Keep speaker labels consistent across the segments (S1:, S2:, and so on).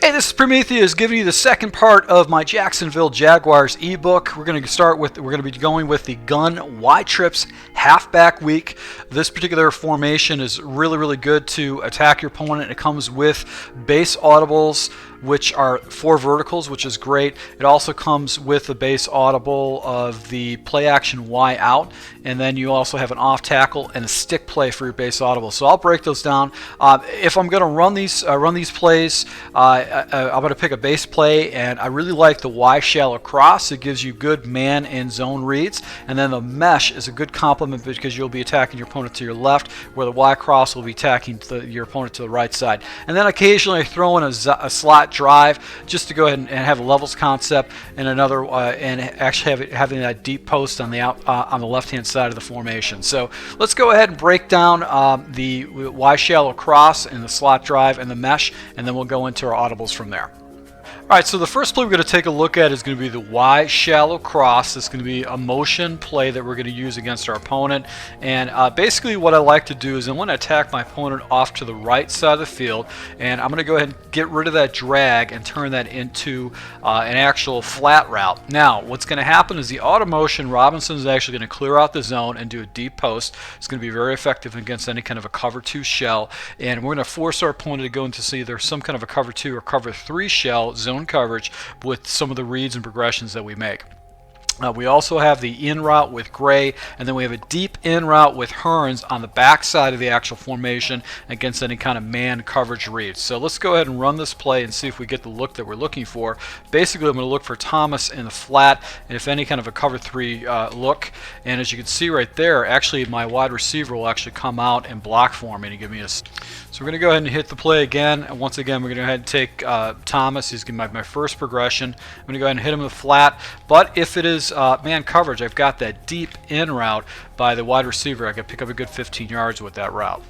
S1: Hey, this is Prometheus giving you the second part of my Jacksonville Jaguars ebook. We're going to be going with the gun Y trips halfback week. This particular formation is really good to attack your opponent. It comes with base audibles, which are 4 verticals, which is great. It also comes with the base audible of the play action Y out, and then you also have an off tackle and a stick play for your base audible. So I'll break those down. If I'm going to run these plays, I'm going to pick a base play, and I really like the Y shallow cross. It gives you good man and zone reads, and then the mesh is a good complement because you'll be attacking your opponent to your left, where the Y cross will be attacking your opponent to the right side. And then occasionally I throw in a slot drive just to go ahead and have a levels concept, and another and actually having that deep post on the left-hand side of the formation. So let's go ahead and break down the Y shallow cross and the slot drive and the mesh, and then we'll go into our audibles from there. Alright, so the first play we're going to take a look at is going to be the Y shallow cross. It's going to be a motion play that we're going to use against our opponent. And basically what I like to do is I want to attack my opponent off to the right side of the field, and I'm going to go ahead and get rid of that drag and turn that into an actual flat route. Now, what's going to happen is the auto motion, Robinson is actually going to clear out the zone and do a deep post. It's going to be very effective against any kind of a cover 2 shell, and we're going to force our opponent to go into either some kind of a cover 2 or cover 3 shell zone coverage with some of the reads and progressions that we make. We also have the in route with Gray, and then we have a deep in route with Hearns on the back side of the actual formation against any kind of man coverage reads. So let's go ahead and run this play and see if we get the look that we're looking for. Basically, I'm going to look for Thomas in the flat, and if any kind of a cover 3 look. And as you can see right there, actually my wide receiver will actually come out and block for me to give me a... So we're going to go ahead and hit the play again. And once again, we're going to go ahead and take Thomas. He's going to be my first progression. I'm going to go ahead and hit him in the flat. But if it is man coverage, I've got that deep in route by the wide receiver. I can pick up a good 15 yards with that route.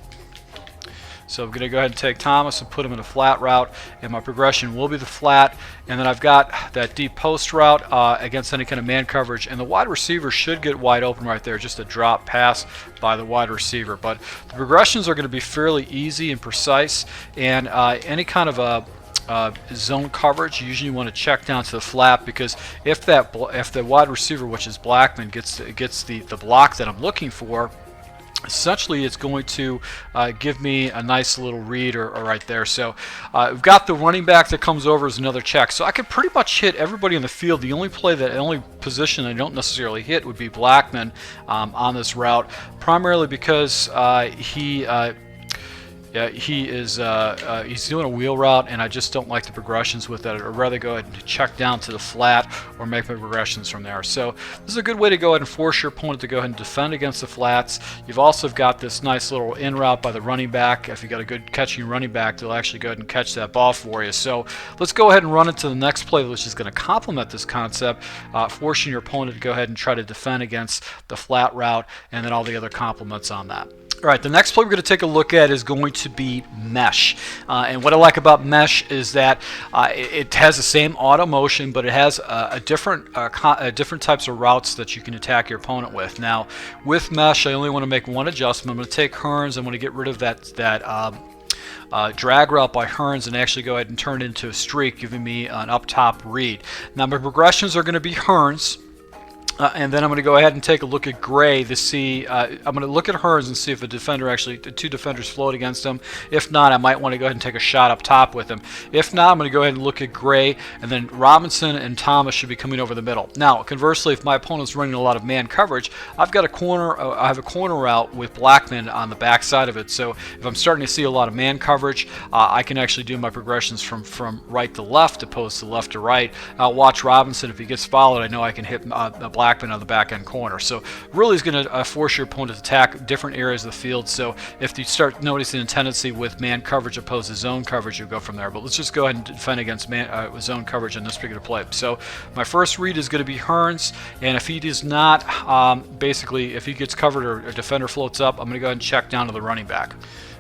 S1: So I'm going to go ahead and take Thomas and put him in a flat route, and my progression will be the flat. And then I've got that deep post route against any kind of man coverage, and the wide receiver should get wide open right there, just a drop pass by the wide receiver. But the progressions are going to be fairly easy and precise, and any kind of a zone coverage, you usually want to check down to the flat, because if the wide receiver, which is Blackman, gets the block that I'm looking for, essentially it's going to give me a nice little read or right there. So we've got the running back that comes over as another check. So I can pretty much hit everybody in the field. The only position I don't necessarily hit would be Blackman on this route, primarily because he's doing a wheel route, and I just don't like the progressions with that. I'd rather go ahead and check down to the flat or make my progressions from there. So this is a good way to go ahead and force your opponent to go ahead and defend against the flats. You've also got this nice little in route by the running back. If you got a good catching running back, they'll actually go ahead and catch that ball for you. So let's go ahead and run into the next play, which is going to complement this concept, forcing your opponent to go ahead and try to defend against the flat route, and then all the other complements on that. Alright, the next play we're going to take a look at is going to be mesh. And what I like about mesh is that it has the same auto motion, but it has different types of routes that you can attack your opponent with. Now, with mesh, I only want to make one adjustment. I'm going to take Hearns. I'm going to get rid of that drag route by Hearns and actually go ahead and turn it into a streak, giving me an up top read. Now, my progressions are going to be Hearns. And then I'm going to go ahead and take a look at Gray to see, I'm going to look at Hearns and see if two defenders float against him. If not, I might want to go ahead and take a shot up top with him. If not, I'm going to go ahead and look at Gray, and then Robinson and Thomas should be coming over the middle. Now, conversely, if my opponent's running a lot of man coverage, I have a corner route with Blackman on the back side of it. So if I'm starting to see a lot of man coverage, I can actually do my progressions from right to left opposed to left to right. I'll watch Robinson. If he gets followed, I know I can hit Blackman on the back end corner. So really is going to force your opponent to attack different areas of the field. So if you start noticing a tendency with man coverage opposed to zone coverage, you'll go from there. But let's just go ahead and defend against zone coverage in this particular play. So my first read is going to be Hearns, and if he does not, basically if he gets covered or a defender floats up, I'm going to go ahead and check down to the running back.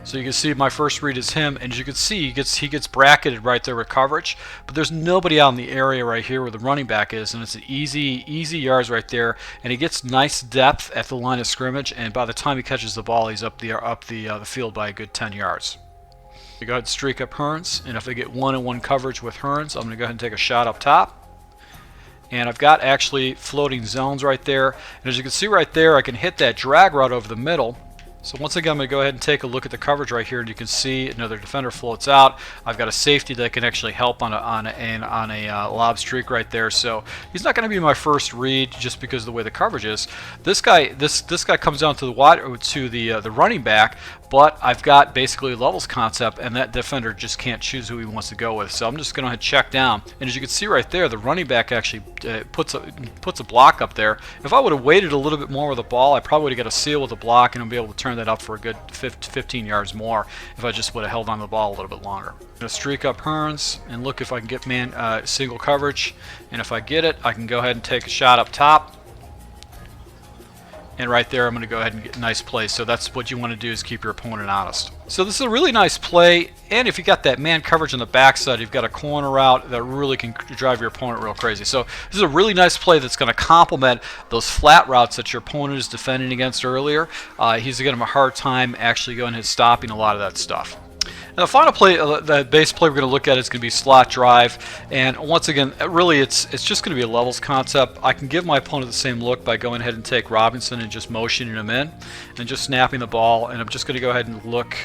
S1: So you can see my first read is him, and as you can see, he gets bracketed right there with coverage, but there's nobody out in the area right here where the running back is, and it's an easy yards right there, and he gets nice depth at the line of scrimmage, and by the time he catches the ball, he's up the field by a good 10 yards. Go ahead and streak up Hearns, and if I get 1-on-1 coverage with Hearns, I'm going to go ahead and take a shot up top. And I've got actually floating zones right there. And as you can see right there, I can hit that drag route over the middle. So once again, I'm going to go ahead and take a look at the coverage right here, and you can see another defender floats out. I've got a safety that can actually help on a lob streak right there. So he's not going to be my first read just because of the way the coverage is. This guy comes down to the running back, but I've got basically a levels concept, and that defender just can't choose who he wants to go with. So I'm just going to check down, and as you can see right there, the running back actually puts a block up there. If I would have waited a little bit more with the ball, I probably would have got a seal with the block, and I'll be able to turn that up for a good 15 yards more if I just would have held on to the ball a little bit longer. I'm going to streak up Hearns and look if I can get single coverage, and if I get it, I can go ahead and take a shot up top. And right there, I'm going to go ahead and get a nice play. So that's what you want to do, is keep your opponent honest. So this is a really nice play, and if you got that man coverage on the backside, you've got a corner route that really can drive your opponent real crazy. So this is a really nice play that's going to complement those flat routes that your opponent is defending against earlier. He's going to have a hard time actually going and stopping a lot of that stuff. And the final play, the base play we're going to look at is going to be slot drive. And once again, really it's just going to be a levels concept. I can give my opponent the same look by going ahead and take Robinson and just motioning him in and just snapping the ball. And I'm just going to go ahead and look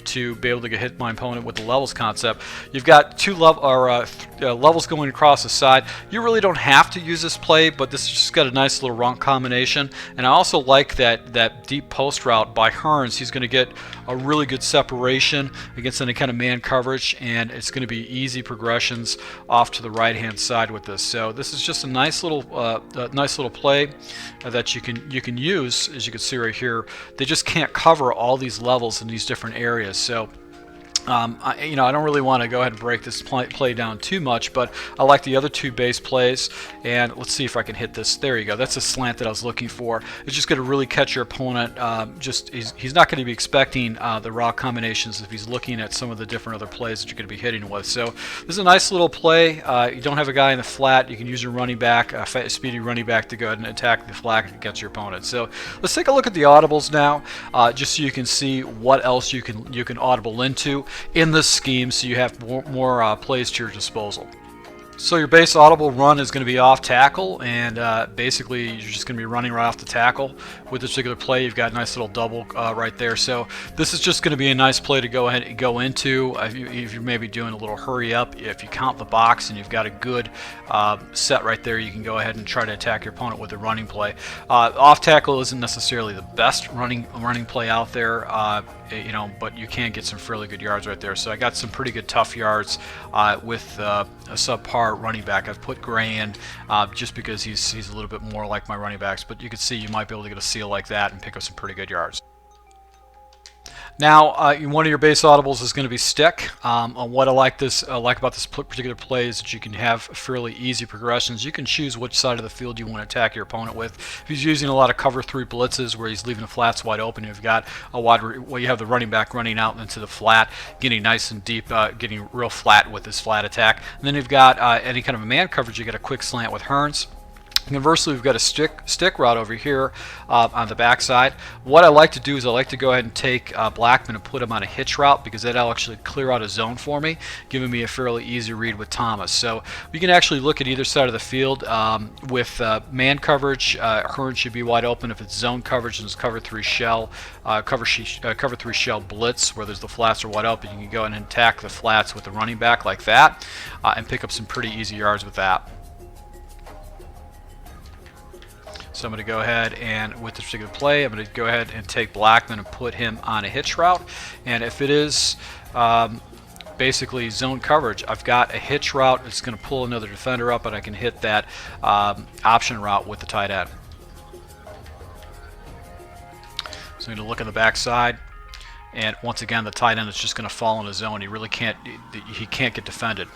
S1: to be able to hit my opponent with the levels concept. You've got two levels going across the side. You really don't have to use this play, but this has just got a nice little run combination. And I also like that deep post route by Hearns. He's going to get a really good separation against any kind of man coverage, and it's going to be easy progressions off to the right hand side with this. So this is just a nice little play that you can use. As you can see right here, they just can't cover all these levels in these different areas. So I don't really want to go ahead and break this play down too much, but I like the other two base plays, and let's see if I can hit this. There you go. That's a slant that I was looking for. It's just going to really catch your opponent. He's not going to be expecting the raw combinations if he's looking at some of the different other plays that you're going to be hitting with. So this is a nice little play. You don't have a guy in the flat. You can use your running back, a speedy running back, to go ahead and attack the flat against your opponent. So let's take a look at the audibles now, just so you can see what else you can audible into in this scheme, so you have more plays to your disposal. So your base audible run is going to be off tackle, and basically you're just going to be running right off the tackle. With this particular play, you've got a nice little double right there. So this is just going to be a nice play to go ahead and go into if you're maybe doing a little hurry up. If you count the box and you've got a good set right there, you can go ahead and try to attack your opponent with a running play. Off tackle isn't necessarily the best running play out there, but you can get some fairly good yards right there. So I got some pretty good tough yards with a subpar running back. I've put Gray in just because he's a little bit more like my running backs, but you can see you might be able to get a seal like that and pick up some pretty good yards. Now, one of your base audibles is going to be stick. What I like about this particular play is that you can have fairly easy progressions. You can choose which side of the field you want to attack your opponent with. If he's using a lot of cover 3 blitzes where he's leaving the flats wide open, you've got you have the running back running out into the flat, getting nice and deep, getting real flat with his flat attack. And then you've got any kind of a man coverage. You get a quick slant with Hearns. Conversely, we've got a stick route over here on the backside. What I like to do is I like to go ahead and take Blackman and put him on a hitch route, because that'll actually clear out a zone for me, giving me a fairly easy read with Thomas. So we can actually look at either side of the field with man coverage. Hearns should be wide open. If it's zone coverage and it's cover 3 shell, cover 3 shell blitz, where there's the flats are wide open, you can go ahead and attack the flats with the running back like that and pick up some pretty easy yards with that. So I'm going to go ahead and, with this particular play, I'm going to go ahead and take Blackman and put him on a hitch route. And if it is basically zone coverage, I've got a hitch route. It's going to pull another defender up, and I can hit that option route with the tight end. So I'm going to look on the backside. And once again, the tight end is just going to fall in a zone. He can't get defended.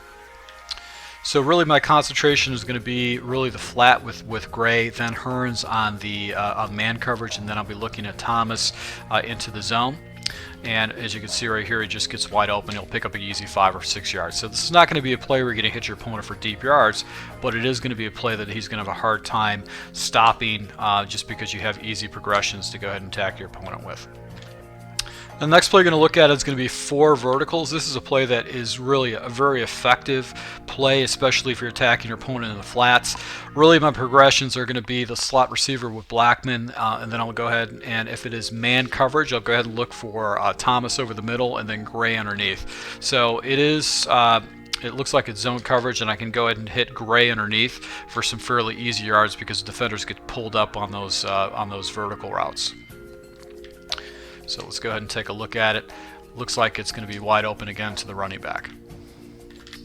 S1: So really my concentration is going to be really the flat with Gray, then Hearns on the man coverage, and then I'll be looking at Thomas into the zone. And as you can see right here, he just gets wide open. He'll pick up an easy 5 or 6 yards. So this is not going to be a play where you're going to hit your opponent for deep yards, but it is going to be a play that he's going to have a hard time stopping just because you have easy progressions to go ahead and attack your opponent with. The next play we're going to look at is going to be 4 verticals. This is a play that is really a very effective play, especially if you're attacking your opponent in the flats. Really, my progressions are going to be the slot receiver with Blackman, and then I'll go ahead and if it is man coverage, I'll go ahead and look for Thomas over the middle and then Gray underneath. So it is. It looks like it's zone coverage, and I can go ahead and hit Gray underneath for some fairly easy yards because defenders get pulled up on those vertical routes. So let's go ahead and take a look at it. Looks like it's going to be wide open again to the running back.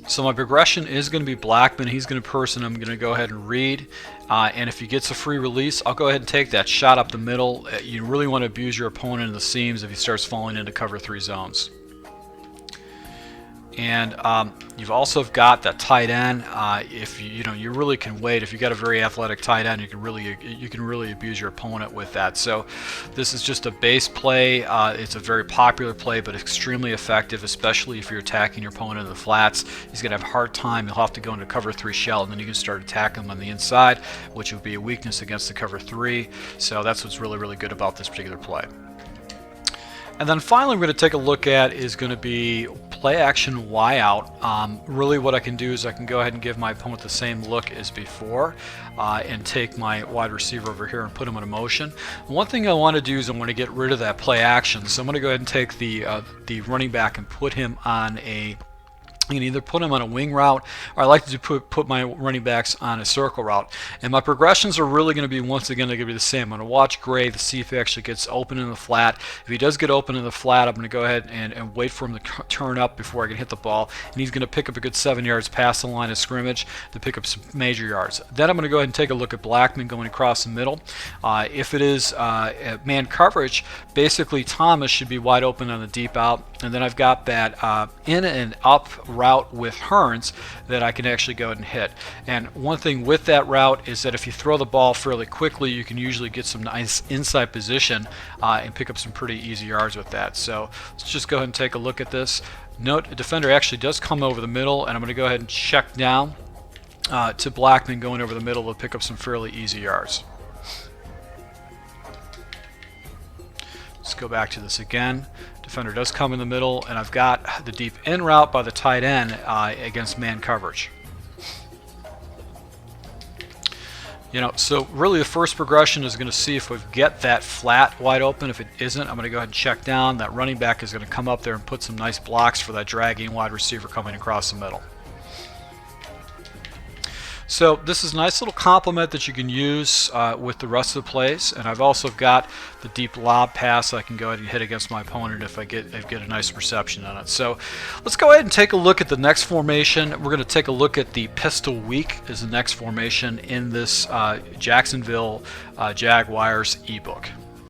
S1: So my progression is going to be Blackman. He's going to person. I'm going to go ahead and read. And if he gets a free release, I'll go ahead and take that shot up the middle. You really want to abuse your opponent in the seams if he starts falling into cover 3 zones. And you've also got that tight end. If you really can wait. If you got a very athletic tight end, you can really abuse your opponent with that. So this is just a base play. It's a very popular play, but extremely effective, especially if you're attacking your opponent in the flats. He's going to have a hard time. He'll have to go into cover 3 shell, and then you can start attacking him on the inside, which would be a weakness against the cover 3. So that's what's really, really good about this particular play. And then finally, we're going to take a look at is going to be play action Y out. Really what I can do is I can go ahead and give my opponent the same look as before and take my wide receiver over here and put him in a motion. One thing I want to do is I want to get rid of that play action. So I'm going to go ahead and take the running back and put him on a I can either put him on a wing route, or I like to put my running backs on a circle route. And my progressions are really going to be, once again, they're going to be the same. I'm going to watch Gray to see if he actually gets open in the flat. If he does get open in the flat, I'm going to go ahead and wait for him to turn up before I can hit the ball. And he's going to pick up a good 7 yards past the line of scrimmage to pick up some major yards. Then I'm going to go ahead and take a look at Blackman going across the middle. If it is man coverage, basically Thomas should be wide open on the deep out. And then I've got that in and up route with Hearns that I can actually go ahead and hit. And one thing with that route is that if you throw the ball fairly quickly, you can usually get some nice inside position and pick up some pretty easy yards with that. So let's just go ahead and take a look at this. Note, a defender actually does come over the middle, and I'm going to go ahead and check down to Blackman going over the middle to pick up some fairly easy yards. Let's go back to this again. Defender does come in the middle, and I've got the deep in route by the tight end against man coverage. So really the first progression is going to see if we get that flat wide open. If it isn't, I'm going to go ahead and check down. That running back is going to come up there and put some nice blocks for that dragging wide receiver coming across the middle. So this is a nice little complement that you can use with the rest of the plays, and I've also got the deep lob pass I can go ahead and hit against my opponent if I get a nice reception on it. So let's go ahead and take a look at the next formation. We're going to take a look at the pistol weak as the next formation in this Jacksonville Jaguars ebook.